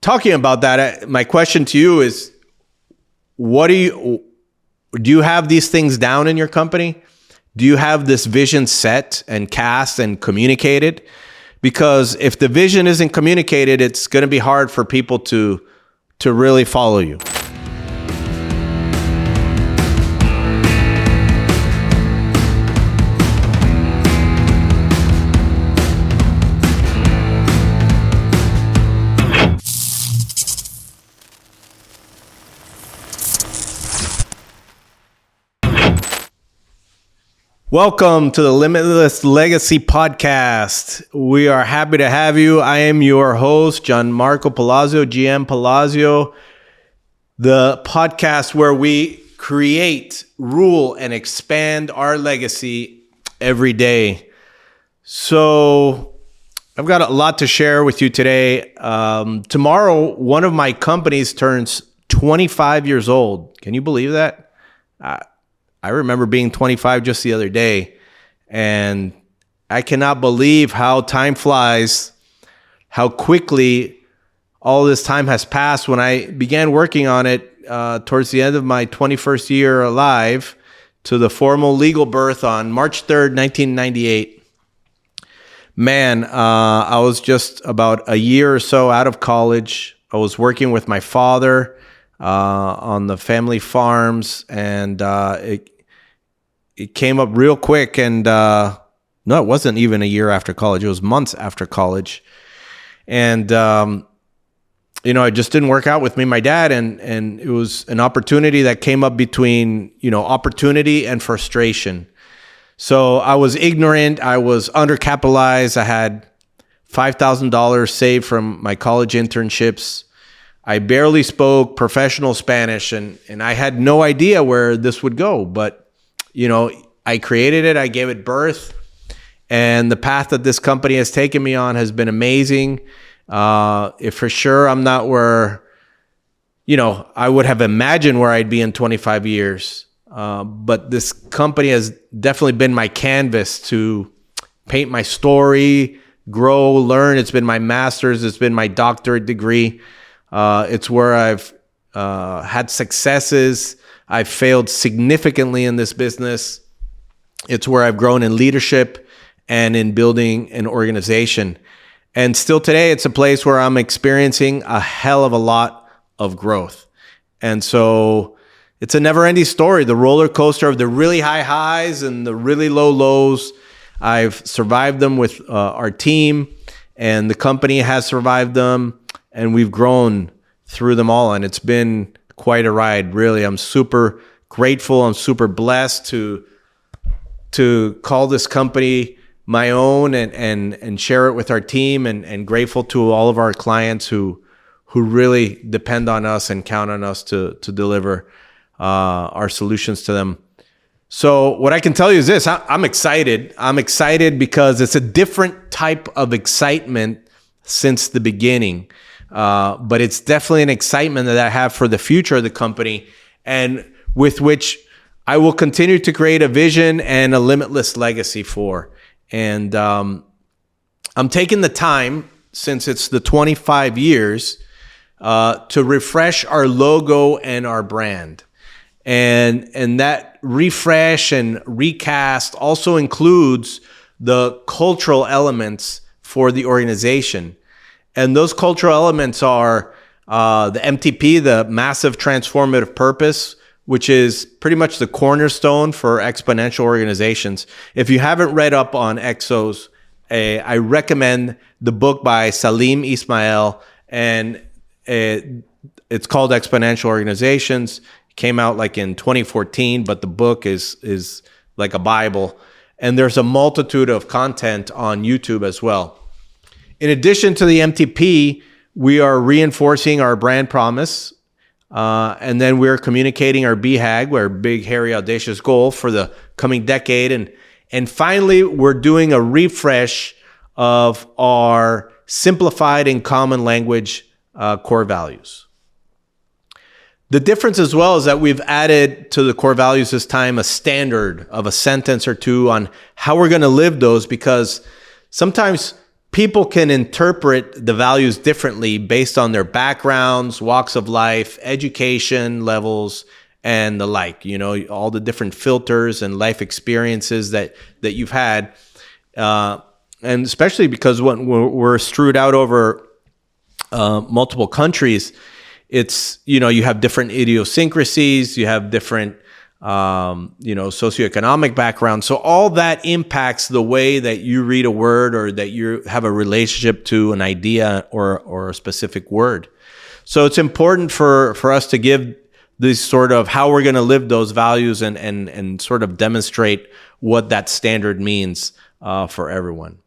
talking about that, my question to you is, what do you have these things down in your company? Do you have this vision set and cast and communicated? Because if the vision isn't communicated, it's going to be hard for people to really follow you. Welcome to the Limitless Legacy Podcast. We are happy to have you. I am your host, Gianmarco Palazzo, GM Palazzo, the podcast where we create, rule, and expand our legacy every day. So I've got a lot to share with you today. Tomorrow, one of my companies turns 25 years old. Can you believe that? I remember being 25 just the other day, and I cannot believe how time flies, how quickly all this time has passed. When I began working on it towards the end of my 21st year alive to the formal legal birth on March 3rd, 1998. Man, I was just about a year or so out of college. I was working with my father on the family farms, and it came up real quick. And no, it wasn't even a year after college. It was months after college. And it just didn't work out with me and my dad, and it was an opportunity that came up between opportunity and frustration. So I was ignorant. I was undercapitalized. I had $5,000 saved from my college internships. I barely spoke professional Spanish, and I had no idea where this would go. But, I created it. I gave it birth. And the path that this company has taken me on has been amazing. If for sure I'm not where, I would have imagined where I'd be in 25 years. But this company has definitely been my canvas to paint my story, grow, learn. It's been my master's. It's been my doctorate degree. It's where I've had successes. I've failed significantly in this business. It's where I've grown in leadership and in building an organization. And still today, it's a place where I'm experiencing a hell of a lot of growth. And so it's a never-ending story, the roller coaster of the really high highs and the really low lows. I've survived them with our team, and the company has survived them. And we've grown through them all, and it's been quite a ride. Really, I'm super grateful. I'm super blessed to call this company my own and share it with our team, and grateful to all of our clients who really depend on us and count on us to deliver our solutions to them. So what I can tell you is this: I'm excited. I'm excited because it's a different type of excitement since the beginning. But it's definitely an excitement that I have for the future of the company, and with which I will continue to create a vision and a limitless legacy for. And I'm taking the time, since it's the 25 years, to refresh our logo and our brand. And that refresh and recast also includes the cultural elements for the organization. And those cultural elements are the MTP, the Massive Transformative Purpose, which is pretty much the cornerstone for exponential organizations. If you haven't read up on XOs, I recommend the book by Salim Ismail, and it's called Exponential Organizations. It came out like in 2014, but the book is like a Bible. And there's a multitude of content on YouTube as well. In addition to the MTP, we are reinforcing our brand promise, and then we're communicating our BHAG, our Big, Hairy, Audacious Goal for the coming decade. And finally, we're doing a refresh of our simplified and common language core values. The difference as well is that we've added to the core values this time a standard of a sentence or two on how we're going to live those, because sometimes people can interpret the values differently based on their backgrounds, walks of life, education levels, and the like, all the different filters and life experiences that you've had. And especially because when we're strewed out over multiple countries, it's, you have different idiosyncrasies, you have different, socioeconomic background. So all that impacts the way that you read a word or that you have a relationship to an idea or a specific word. So it's important for us to give this sort of how we're going to live those values and sort of demonstrate what that standard means for everyone.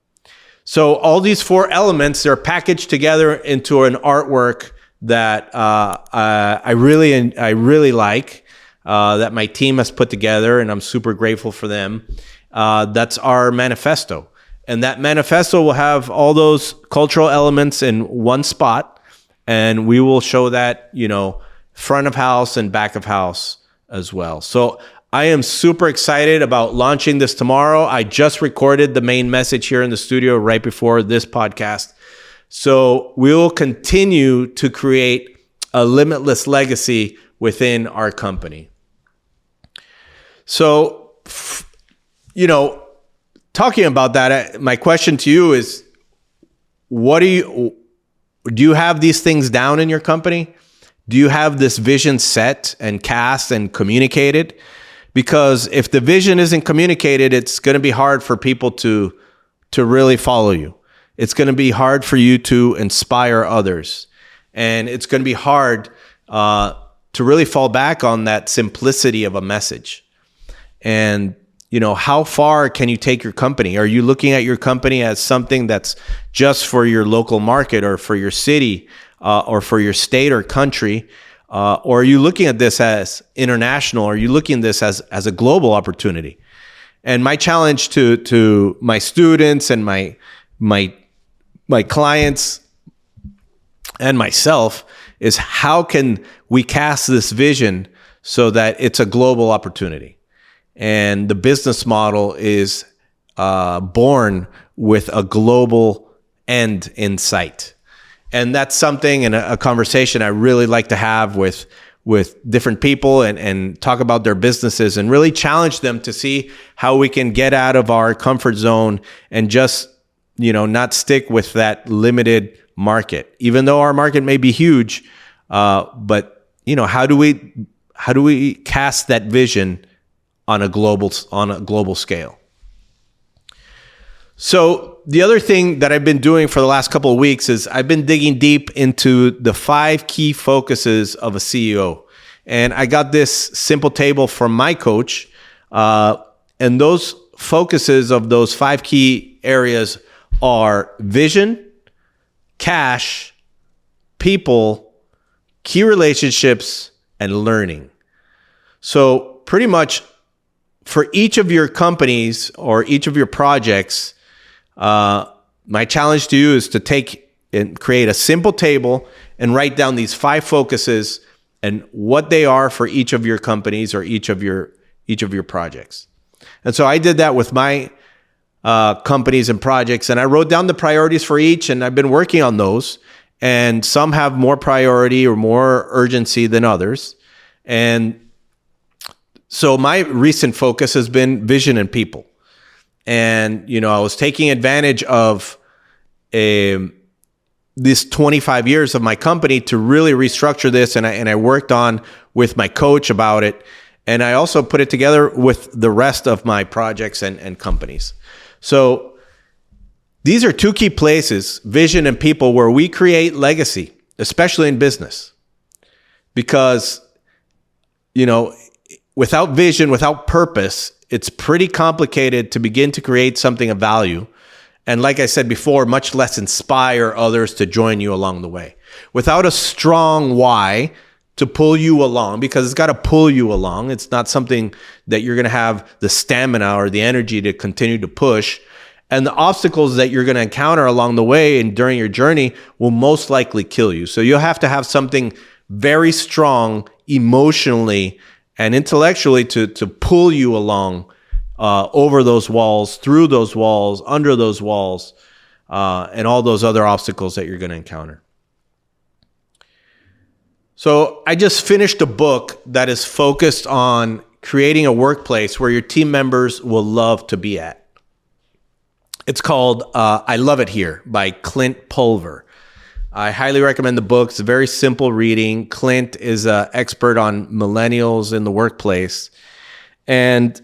So all these 4 elements, they're packaged together into an artwork that I really like, that my team has put together, and I'm super grateful for them. That's our manifesto. And that manifesto will have all those cultural elements in one spot, and we will show that, front of house and back of house as well. So I am super excited about launching this tomorrow. I just recorded the main message here in the studio right before this podcast. So we will continue to create a limitless legacy within our company. So, talking about that, my question to you is, do you have these things down in your company? Do you have this vision set and cast and communicated? Because if the vision isn't communicated, it's going to be hard for people to really follow you. It's going to be hard for you to inspire others. And it's going to be hard to really fall back on that simplicity of a message. And, how far can you take your company? Are you looking at your company as something that's just for your local market or for your city or for your state or country? Or are you looking at this as international? Or are you looking at this as a global opportunity? And my challenge to my students and my clients and myself is, how can we cast this vision so that it's a global opportunity? And the business model is born with a global end in sight. And that's something and a conversation I really like to have with different people and talk about their businesses and really challenge them to see how we can get out of our comfort zone and just, not stick with that limited market, even though our market may be huge. But how do we cast that vision on a global scale? So the other thing that I've been doing for the last couple of weeks is I've been digging deep into the 5 key focuses of a CEO. And I got this simple table from my coach. And those focuses of those 5 key areas are vision, cash, people, key relationships, and learning. So pretty much for each of your companies or each of your projects, my challenge to you is to take and create a simple table and write down these 5 focuses and what they are for each of your companies or each of your projects. And so I did that with my companies and projects, and I wrote down the priorities for each, and I've been working on those. And some have more priority or more urgency than others. And so my recent focus has been vision and people. And, I was taking advantage of this 25 years of my company to really restructure this. And I worked on with my coach about it. And I also put it together with the rest of my projects and companies. So these are 2 key places, vision and people, where we create legacy, especially in business. Because, without vision, without purpose, it's pretty complicated to begin to create something of value. And like I said before, much less inspire others to join you along the way. Without a strong why to pull you along, because it's got to pull you along. It's not something that you're going to have the stamina or the energy to continue to push. And the obstacles that you're going to encounter along the way and during your journey will most likely kill you. So you'll have to have something very strong emotionally and intellectually to pull you along over those walls, through those walls, under those walls, and all those other obstacles that you're going to encounter. So I just finished a book that is focused on creating a workplace where your team members will love to be at. It's called I Love It Here by Clint Pulver. I highly recommend the book. It's a very simple reading. Clint is an expert on millennials in the workplace. And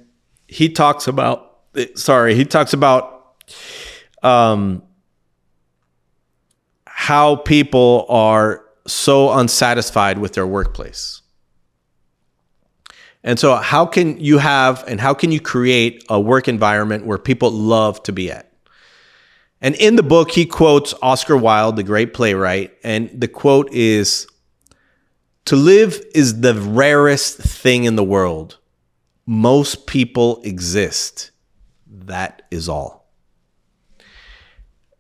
he talks about how people are so unsatisfied with their workplace. And so how can you create a work environment where people love to be at? And in the book, he quotes Oscar Wilde, the great playwright. And the quote is, "To live is the rarest thing in the world. Most people exist. That is all."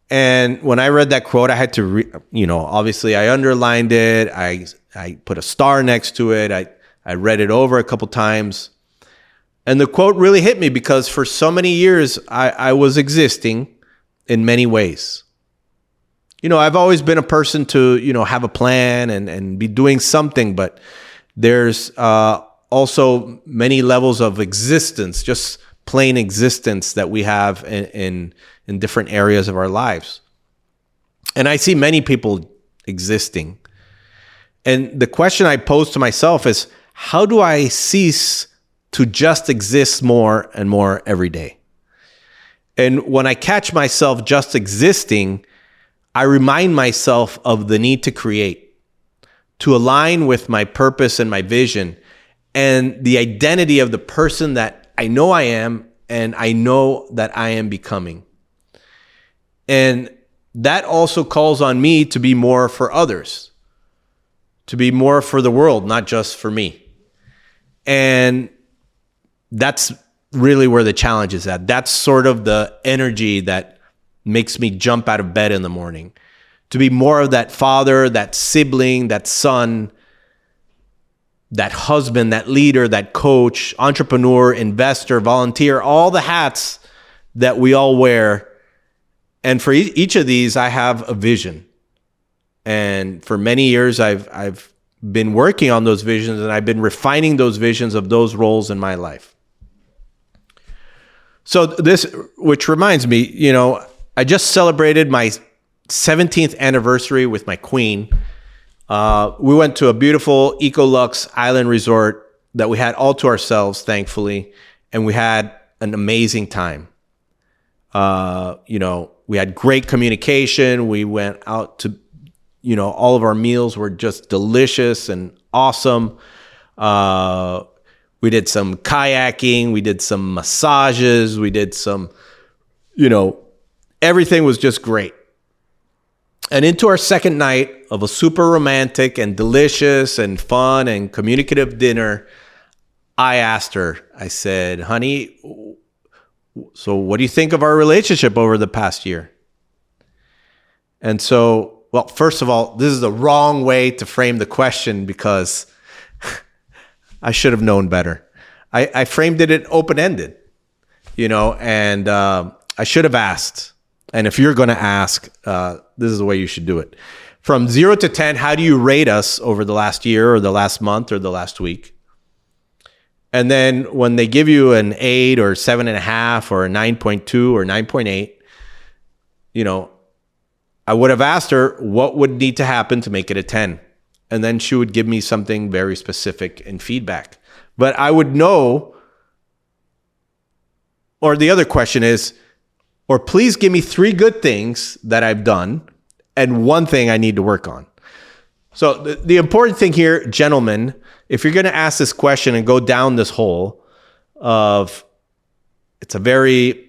And when I read that quote, I had to, obviously I underlined it. I put a star next to it. I read it over a couple times. And the quote really hit me because for so many years, I was existing in many ways. I've always been a person to, have a plan and be doing something, but there's also many levels of existence, just plain existence that we have in different areas of our lives. And I see many people existing. And the question I pose to myself is, how do I cease to just exist more and more every day? And when I catch myself just existing, I remind myself of the need to create, to align with my purpose and my vision and the identity of the person that I know I am and I know that I am becoming. And that also calls on me to be more for others, to be more for the world, not just for me. And that's really where the challenge is at. That's sort of the energy that makes me jump out of bed in the morning, to be more of that father, that sibling, that son, that husband, that leader, that coach, entrepreneur, investor, volunteer, all the hats that we all wear. And for each of these, I have a vision. And for many years, I've been working on those visions, and I've been refining those visions of those roles in my life. So this, which reminds me, I just celebrated my 17th anniversary with my queen. We went to a beautiful Ecolux Island resort that we had all to ourselves, thankfully, and we had an amazing time. We had great communication. We went out to, all of our meals were just delicious and awesome. We did some kayaking. We did some massages. We did some, everything was just great. And into our second night of a super romantic and delicious and fun and communicative dinner, I asked her, I said, "Honey, so what do you think of our relationship over the past year?" And so, well, first of all, this is the wrong way to frame the question because I should have known better. I framed it open-ended, and I should have asked. And if you're going to ask, this is the way you should do it. From 0 to 10, how do you rate us over the last year or the last month or the last week? And then when they give you an 8 or 7.5 or a 9.2 or 9.8, I would have asked her what would need to happen to make it a 10. And then she would give me something very specific in feedback. But I would know, or the other question is, or please give me 3 good things that I've done and 1 thing I need to work on. So the important thing here, gentlemen, if you're going to ask this question and go down this hole of, it's a very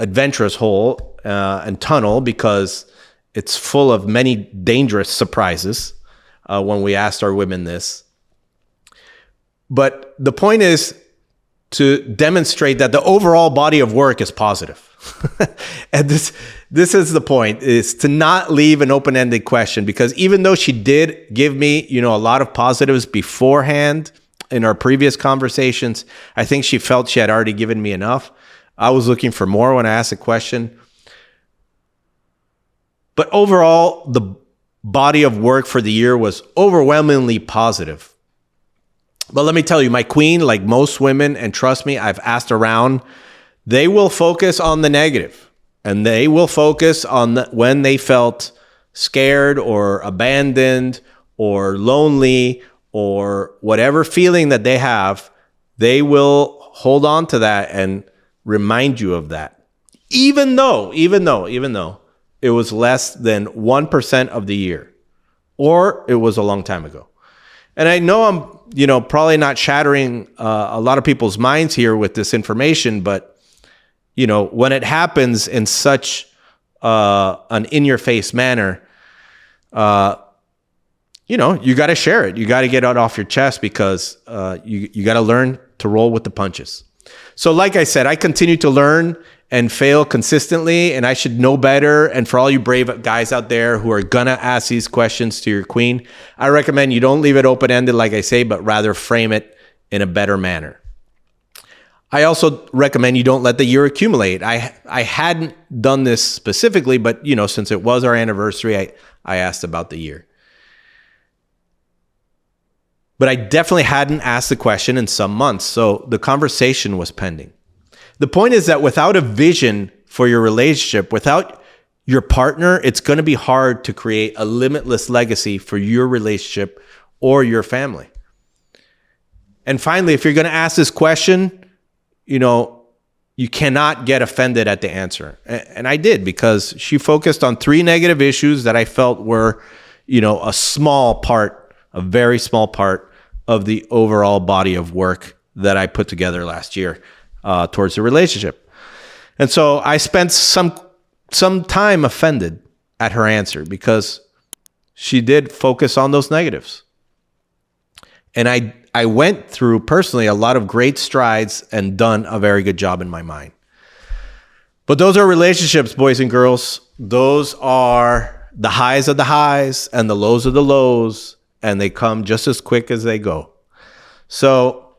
adventurous hole and tunnel because it's full of many dangerous surprises when we asked our women this. But the point is to demonstrate that the overall body of work is positive. And this is the point, is to not leave an open-ended question, because even though she did give me, a lot of positives beforehand in our previous conversations, I think she felt she had already given me enough. I was looking for more when I asked the question. But overall, the body of work for the year was overwhelmingly positive. But let me tell you, my queen, like most women, and trust me, I've asked around, they will focus on the negative, and they will focus on when they felt scared or abandoned or lonely or whatever feeling that they have. They will hold on to that and remind you of that, even though it was less than 1% of the year, or it was a long time ago. And I know I'm, probably not shattering a lot of people's minds here with this information, but, when it happens in such an in-your-face manner, you got to share it. You got to get it off your chest because you got to learn to roll with the punches. So like I said, I continue to learn and fail consistently, and I should know better. And for all you brave guys out there who are going to ask these questions to your queen, I recommend you don't leave it open-ended, like I say, but rather frame it in a better manner. I also recommend you don't let the year accumulate. I hadn't done this specifically, but since it was our anniversary, I asked about the year. But I definitely hadn't asked the question in some months, so the conversation was pending. The point is that without a vision for your relationship, without your partner, it's going to be hard to create a limitless legacy for your relationship or your family. And finally, if you're going to ask this question, you cannot get offended at the answer. And I did, because she focused on 3 negative issues that I felt were, a very small part of the overall body of work that I put together last year towards the relationship. And so I spent some time offended at her answer because she did focus on those negatives. And I went through personally a lot of great strides and done a very good job in my mind. But those are relationships, boys and girls. Those are the highs of the highs and the lows of the lows, and they come just as quick as they go. So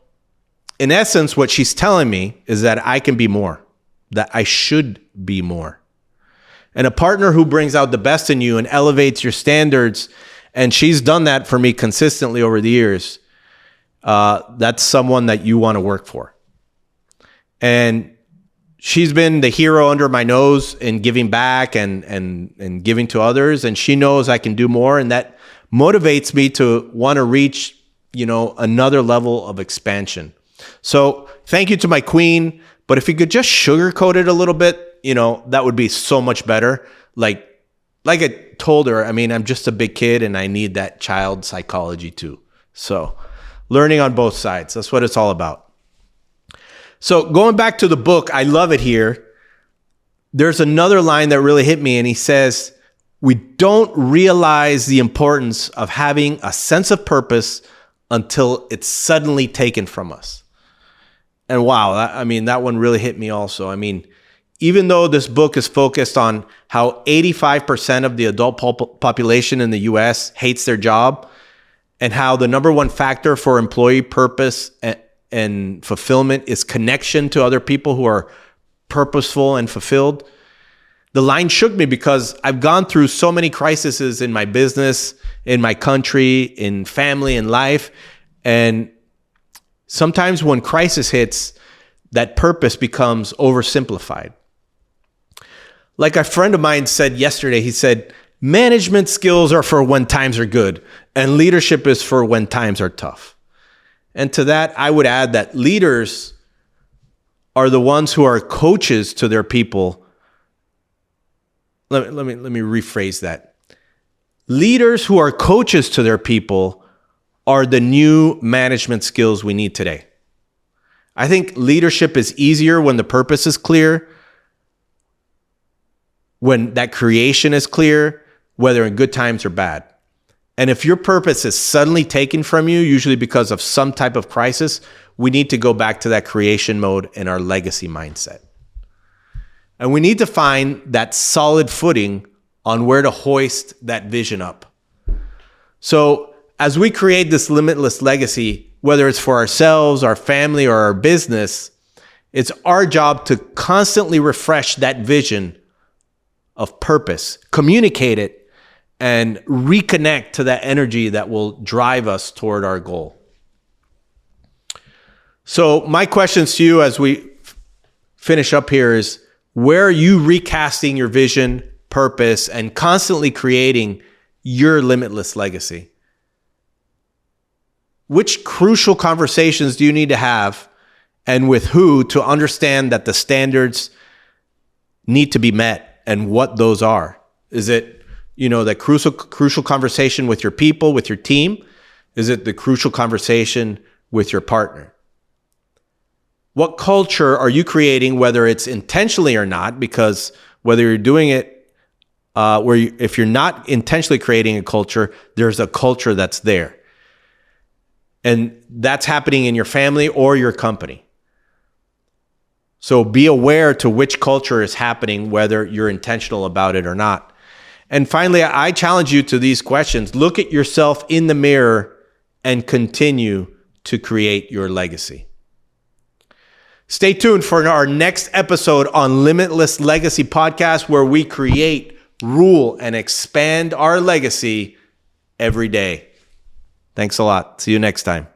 in essence, what she's telling me is that I can be more, that I should be more. And a partner who brings out the best in you and elevates your standards, and she's done that for me consistently over the years, that's someone that you want to work for. And she's been the hero under my nose in giving back and giving to others, and she knows I can do more, and that motivates me to want to reach, another level of expansion. So thank you to my queen, but if you could just sugarcoat it a little bit, that would be so much better. Like I told her, I'm just a big kid and I need that child psychology too. So learning on both sides, that's what it's all about. So going back to the book, I love it here. There's another line that really hit me, and he says, we don't realize the importance of having a sense of purpose until it's suddenly taken from us. And wow, that one really hit me also. Even though this book is focused on how 85% of the adult population in the US hates their job, and how the number one factor for employee purpose and fulfillment is connection to other people who are purposeful and fulfilled, the line shook me because I've gone through so many crises in my business, in my country, in family, in life. And sometimes when crisis hits, that purpose becomes oversimplified. Like a friend of mine said yesterday, he said, management skills are for when times are good, and leadership is for when times are tough. And to that, I would add that leaders are the ones who are coaches to their people. Let me rephrase that. Leaders who are coaches to their people are the new management skills we need today. I think leadership is easier when the purpose is clear, when that creation is clear, whether in good times or bad. And if your purpose is suddenly taken from you, usually because of some type of crisis, we need to go back to that creation mode and our legacy mindset. And we need to find that solid footing on where to hoist that vision up. So as we create this limitless legacy, whether it's for ourselves, our family, or our business, it's our job to constantly refresh that vision of purpose, communicate it, and reconnect to that energy that will drive us toward our goal. So my questions to you as we finish up here is, where are you recasting your vision, purpose, and constantly creating your limitless legacy? Which crucial conversations do you need to have, and with who, to understand that the standards need to be met and what those are? Is it, that crucial conversation with your people, with your team? Is it the crucial conversation with your partner? What culture are you creating, whether it's intentionally or not? Because whether you're doing it, if you're not intentionally creating a culture, there's a culture that's there. And that's happening in your family or your company. So be aware to which culture is happening, whether you're intentional about it or not. And finally, I challenge you to these questions. Look at yourself in the mirror and continue to create your legacy. Stay tuned for our next episode on Limitless Legacy Podcast, where we create, rule, and expand our legacy every day. Thanks a lot. See you next time.